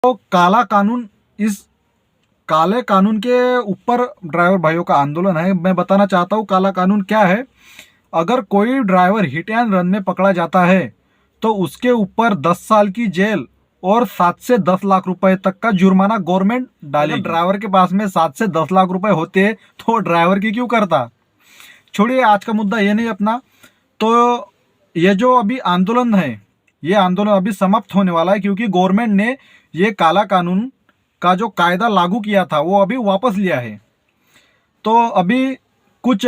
तो काला कानून, इस काले कानून के ऊपर ड्राइवर भाइयों का आंदोलन है। मैं बताना चाहता हूँ काला कानून क्या है। अगर कोई ड्राइवर हिट एंड रन में पकड़ा जाता है तो उसके ऊपर 10 साल की जेल और 7 से 10 लाख रुपए तक का जुर्माना गवर्नमेंट डालेगी। ड्राइवर के पास में 7 से 10 लाख रुपए होते तो ड्राइवर की क्यों करता। छोड़िए, आज का मुद्दा ये नहीं अपना। तो ये जो अभी आंदोलन है, ये आंदोलन अभी समाप्त होने वाला है, क्योंकि गवर्नमेंट ने ये काला कानून का जो कायदा लागू किया था वो अभी वापस लिया है। तो अभी कुछ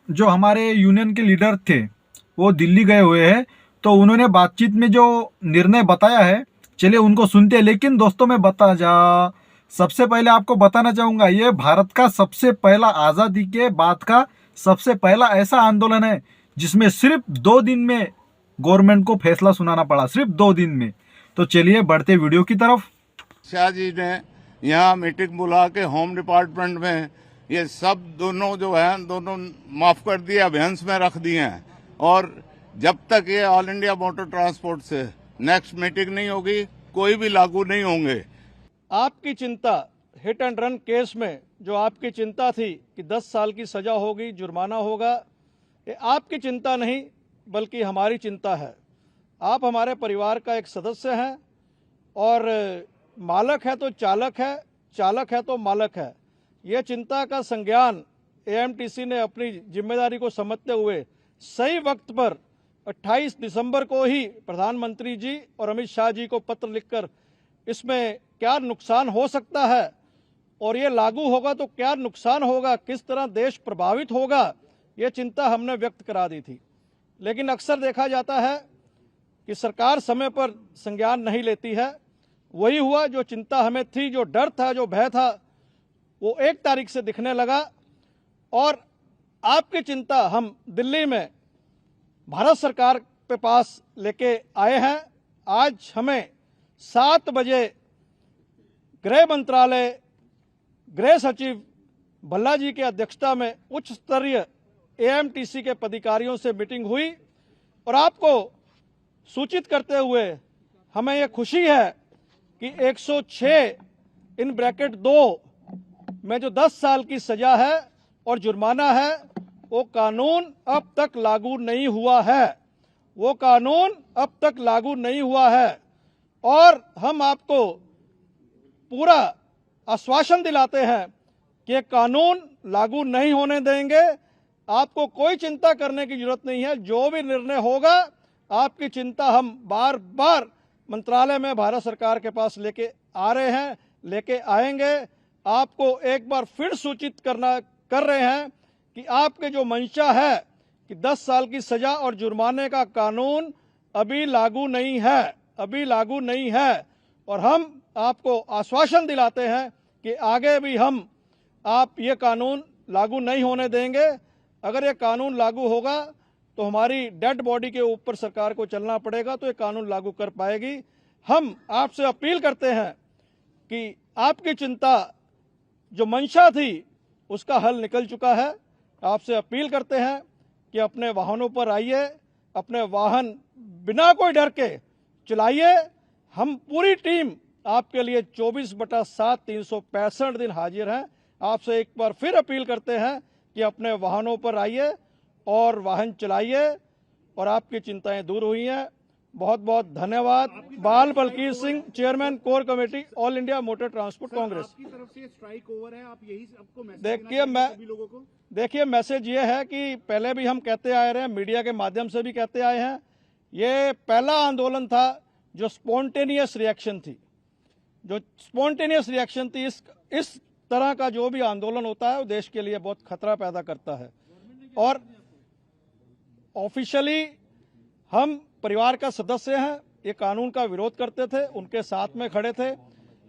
जो हमारे यूनियन के लीडर थे वो दिल्ली गए हुए हैं, तो उन्होंने बातचीत में जो निर्णय बताया है, चलिए उनको सुनते हैं। लेकिन दोस्तों, मैं सबसे पहले आपको बताना चाहूँगा, ये भारत का सबसे पहला, आज़ादी के बाद का सबसे पहला ऐसा आंदोलन है जिसमें सिर्फ 2 दिन में गवर्नमेंट को फैसला सुनाना पड़ा, सिर्फ 2 दिन में। तो चलिए बढ़ते वीडियो की तरफ। शाह जी ने यहाँ मीटिंग बुला के होम डिपार्टमेंट में ये सब दोनों जो है दोनों माफ कर दिए, अभियान में रख दिए हैं। और जब तक ये ऑल इंडिया मोटर ट्रांसपोर्ट से नेक्स्ट मीटिंग नहीं होगी, कोई भी लागू नहीं होंगे। आपकी चिंता हिट एंड रन केस में जो आपकी चिंता थी कि 10 साल की सजा होगी, जुर्माना होगा, ये आपकी चिंता नहीं बल्कि हमारी चिंता है। आप हमारे परिवार का एक सदस्य हैं और मालक है तो चालक है, चालक है तो मालक है। ये चिंता का संज्ञान एएमटीसी ने अपनी जिम्मेदारी को समझते हुए सही वक्त पर 28 दिसंबर को ही प्रधानमंत्री जी और अमित शाह जी को पत्र लिखकर इसमें क्या नुकसान हो सकता है और ये लागू होगा तो क्या नुकसान होगा, किस तरह देश प्रभावित होगा, ये चिंता हमने व्यक्त करा दी थी। लेकिन अक्सर देखा जाता है कि सरकार समय पर संज्ञान नहीं लेती है। वही हुआ, जो चिंता हमें थी, जो डर था, जो भय था, वो 1 तारीख से दिखने लगा। और आपकी चिंता हम दिल्ली में भारत सरकार के पास लेके आए हैं। आज हमें 7 बजे गृह मंत्रालय, गृह सचिव भल्ला जी की अध्यक्षता में उच्च स्तरीय एएमटीसी के पदाधिकारियों से मीटिंग हुई और आपको सूचित करते हुए हमें यह खुशी है कि 106(2) में जो 10 साल की सजा है और जुर्माना है, वो कानून अब तक लागू नहीं हुआ है। वो कानून अब तक लागू नहीं हुआ है और हम आपको पूरा आश्वासन दिलाते हैं कि ये कानून लागू नहीं होने देंगे। आपको कोई चिंता करने की जरूरत नहीं है। जो भी निर्णय होगा, आपकी चिंता हम बार बार मंत्रालय में भारत सरकार के पास लेके आ रहे हैं, लेके आएंगे। आपको एक बार फिर सूचित कर रहे हैं कि आपके जो मंशा है कि 10 साल की सजा और जुर्माने का कानून अभी लागू नहीं है, अभी लागू नहीं है। और हम आपको आश्वासन दिलाते हैं कि आगे भी हम आप ये कानून लागू नहीं होने देंगे। अगर ये कानून लागू होगा तो हमारी डेड बॉडी के ऊपर सरकार को चलना पड़ेगा, तो ये कानून लागू कर पाएगी। हम आपसे अपील करते हैं कि आपकी चिंता जो मंशा थी उसका हल निकल चुका है। आपसे अपील करते हैं कि अपने वाहनों पर आइए, अपने वाहन बिना कोई डर के चलाइए। हम पूरी टीम आपके लिए 24/7 365 दिन हाजिर हैं। आपसे एक बार फिर अपील करते हैं कि अपने वाहनों पर आइए और वाहन चलाइए और आपकी चिंताएं दूर हुई हैं। बहुत बहुत धन्यवाद। Bal Balkir Singh, chairman core committee, all India motor transport congress. आपकी तरफ से स्ट्राइक ओवर है, आप यही सबको मैसेज देखिए मैसेज ये है कि पहले भी हम कहते आए रहे हैं, मीडिया के माध्यम से भी कहते आए हैं, ये पहला आंदोलन था जो स्पॉन्टेनियस रिएक्शन थी। जो स्पॉन्टेनियस रिएक्शन थी, इस तरह का जो भी आंदोलन होता है वो देश के लिए बहुत खतरा पैदा करता है। और ऑफिशियली हम परिवार का सदस्य हैं, ये कानून का विरोध करते थे, उनके साथ में खड़े थे।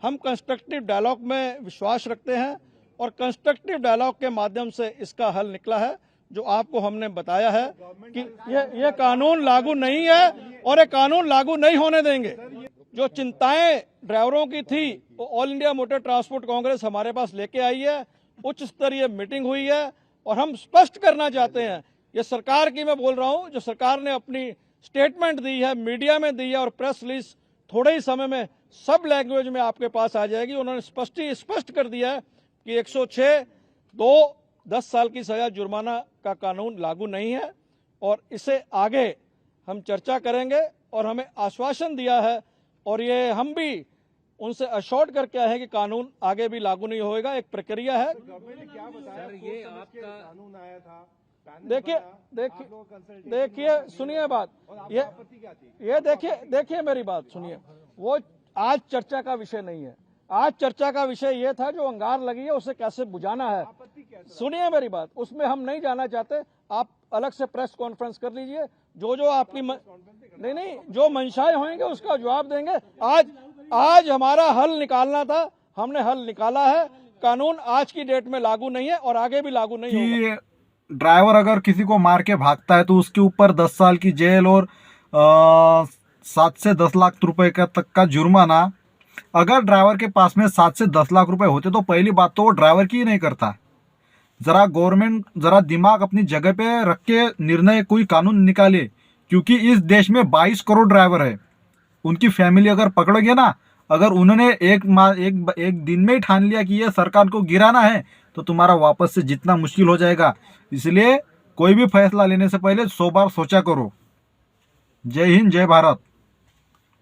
हम कंस्ट्रक्टिव डायलॉग में विश्वास रखते हैं और कंस्ट्रक्टिव डायलॉग के माध्यम से इसका हल निकला है, जो आपको हमने बताया है कि ये कानून लागू नहीं है और ये कानून लागू नहीं होने देंगे। जो चिंताएं ड्राइवरों की थी वो all India motor transport Congress हमारे पास लेके आई है। उच्च स्तरीय मीटिंग हुई है और हम स्पष्ट करना चाहते हैं, ये सरकार की मैं बोल रहा हूं, जो सरकार ने अपनी स्टेटमेंट दी है, मीडिया में दी है और प्रेस रिलीज थोड़े ही समय में सब लैंग्वेज में आपके पास आ जाएगी। उन्होंने स्पष्ट कर दिया है कि 106(2) 10 साल की सजा जुर्माना का कानून लागू नहीं है और इसे आगे हम चर्चा करेंगे। और हमें आश्वासन दिया है और ये हम भी उनसे अश्योर्ड करके आए हैं कि कानून आगे भी लागू नहीं होएगा, एक प्रक्रिया है। ये आपका कानून आया था, देखिए सुनिए बात, ये देखिए मेरी बात सुनिए। वो आज चर्चा का विषय नहीं है। आज चर्चा का विषय ये था जो अंगार लगी है उसे कैसे बुझाना है। सुनिए मेरी बात, उसमें हम नहीं जाना चाहते। आप अलग से प्रेस कॉन्फ्रेंस कर लीजिए, जो आपकी नहीं जो मंशाएं होंगे उसका जवाब देंगे। आज हमारा हल निकालना था, हमने हल निकाला है। कानून आज की डेट में लागू नहीं है और आगे भी लागू नहीं होगा। कि ड्राइवर अगर किसी को मार के भागता है तो उसके ऊपर 10 साल की जेल और 7 से 10 लाख रुपए तक का जुर्माना। अगर ड्राइवर के पास में 7 से 10 लाख रुपए होते तो पहली बात तो वो ड्राइवर की ही नहीं करता। जरा गवर्नमेंट जरा दिमाग अपनी जगह पे रख के निर्णय कोई कानून निकाले, क्योंकि इस देश में 22 करोड़ ड्राइवर है। उनकी फैमिली अगर पकड़ोगे ना, अगर उन्होंने एक दिन में ही ठान लिया कि ये सरकार को गिराना है तो तुम्हारा वापस से जितना मुश्किल हो जाएगा। इसलिए कोई भी फैसला लेने से पहले 100 बार सोचा करो। जय हिंद, जय भारत।